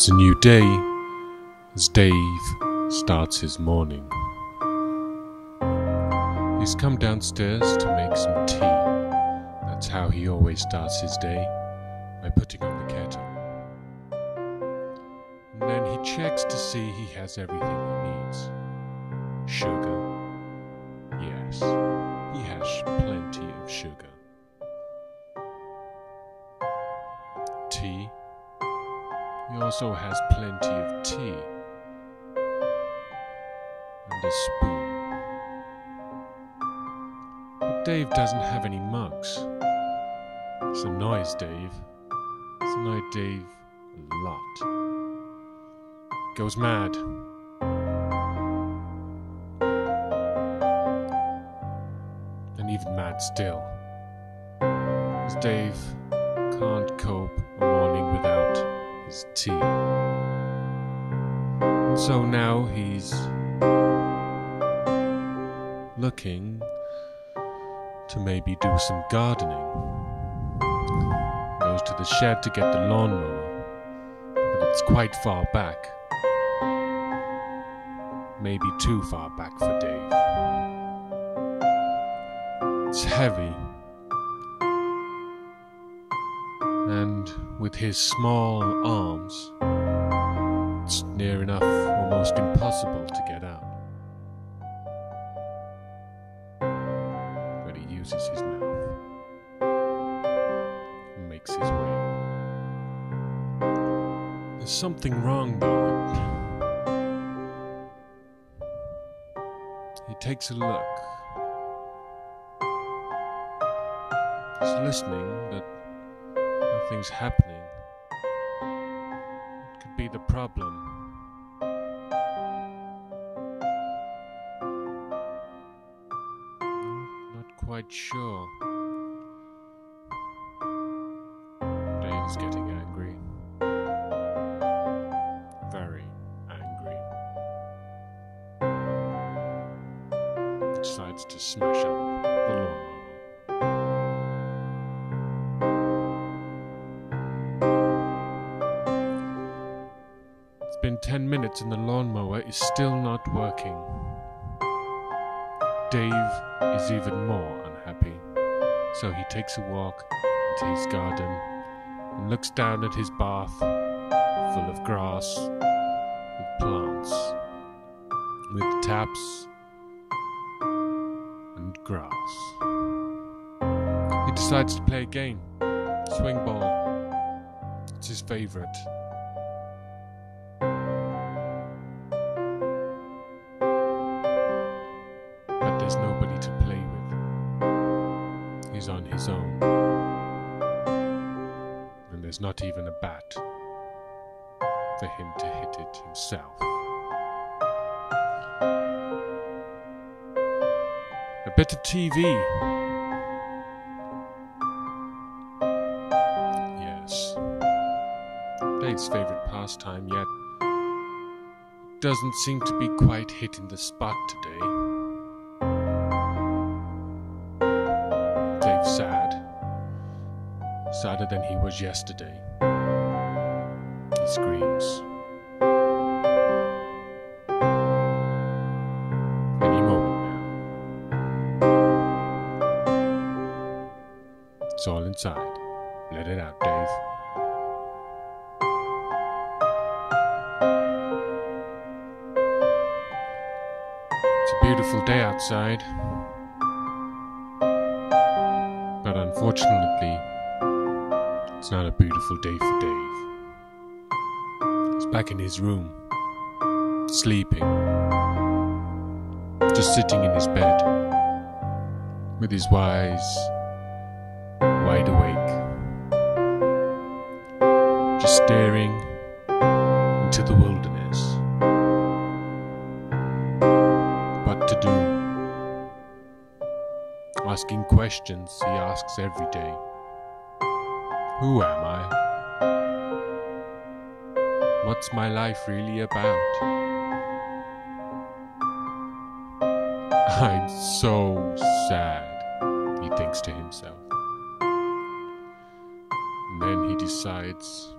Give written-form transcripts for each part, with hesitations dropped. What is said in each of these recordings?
It's a new day as Dave starts his morning. He's come downstairs to make some tea. That's how he always starts his day, by putting on the kettle. And then he checks to see he has everything he needs. Sugar. Yes, he has plenty of sugar. Tea. He also has plenty of tea. And a spoon. But Dave doesn't have any mugs. This annoys Dave. It's annoyed Dave a lot. Goes mad. And even mad still. As Dave can't cope a morning without his tea. And so now he's looking to maybe do some gardening. Goes to the shed to get the lawnmower, but it's quite far back. Maybe too far back for Dave. It's heavy. And with his small arms, it's near enough almost impossible to get out. But he uses his mouth and makes his way. There's something wrong though. He takes a look. He's listening, but nothing's happening. What could be the problem? Not quite sure. Dave is getting angry. Very angry. He decides to smash up the lawnmower. It's been 10 minutes and the lawnmower is still not working. Dave is even more unhappy, so he takes a walk into his garden and looks down at his bath full of grass, with plants, with taps and grass. He decides to play a game, swing ball. It's his favorite. There's nobody to play with. He's on his own. And there's not even a bat for him to hit it himself. A bit of TV. Yes. Dave's favorite pastime, yet doesn't seem to be quite hitting the spot today. Sad. Sadder than he was yesterday. He screams. Any moment now. It's all inside. Let it out, Dave. It's a beautiful day outside. But unfortunately, it's not a beautiful day for Dave. He's back in his room, sleeping, just sitting in his bed, with his eyes wide awake, just staring into the wilderness. What to do? Asking questions he asks every day. Who am I? What's my life really about? I'm so sad, he thinks to himself. And then he decides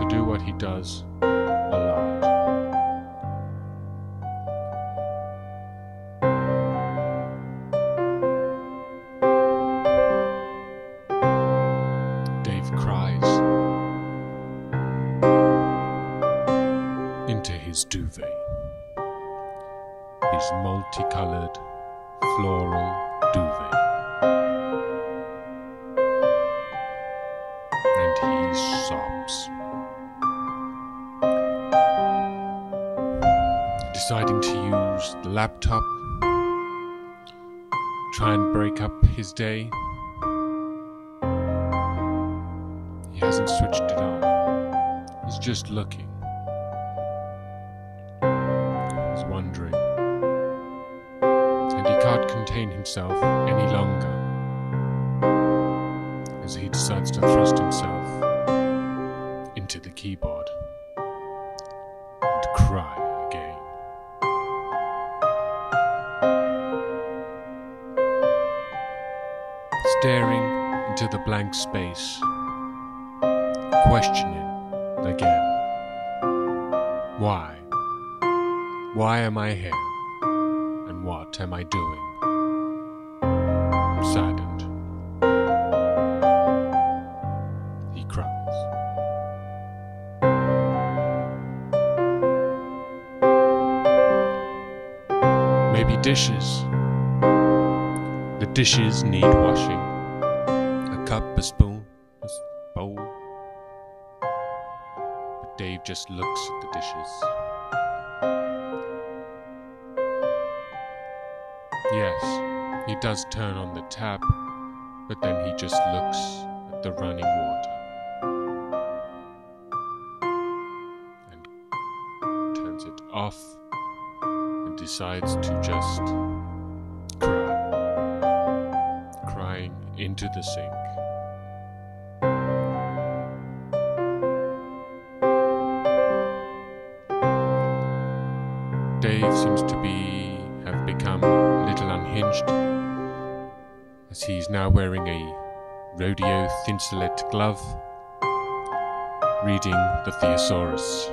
to do what he does a lot. Dave cries into his duvet, his multicolored floral duvet, and he sobs, deciding to use the laptop, try and break up his day. He hasn't switched it on. He's just looking. He's wondering. And he can't contain himself any longer as he decides to thrust himself into the keyboard and cry again. Staring into the blank space, questioning again. Why? Why am I here? And what am I doing? Saddened, he cries. Maybe dishes. The dishes need washing. A cup, a spoon, a bowl. But Dave just looks at the dishes. Yes, he does turn on the tap, but then he just looks at the running water and turns it off and decides to just crying into the sink. Dave seems to have become a little unhinged, as he's now wearing a rodeo thinsulate glove, reading the Thesaurus,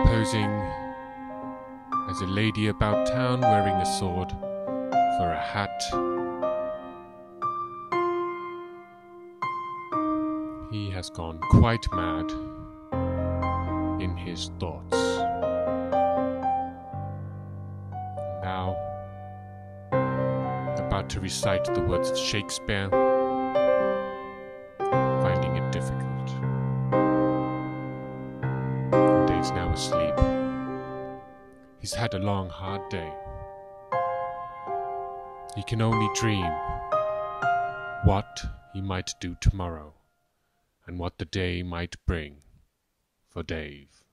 posing as a lady about town wearing a sword for a hat. He has gone quite mad in his thoughts. Now, about to recite the words of Shakespeare, finding it difficult. Dave's now asleep. He's had a long, hard day. He can only dream what he might do tomorrow and what the day might bring for Dave.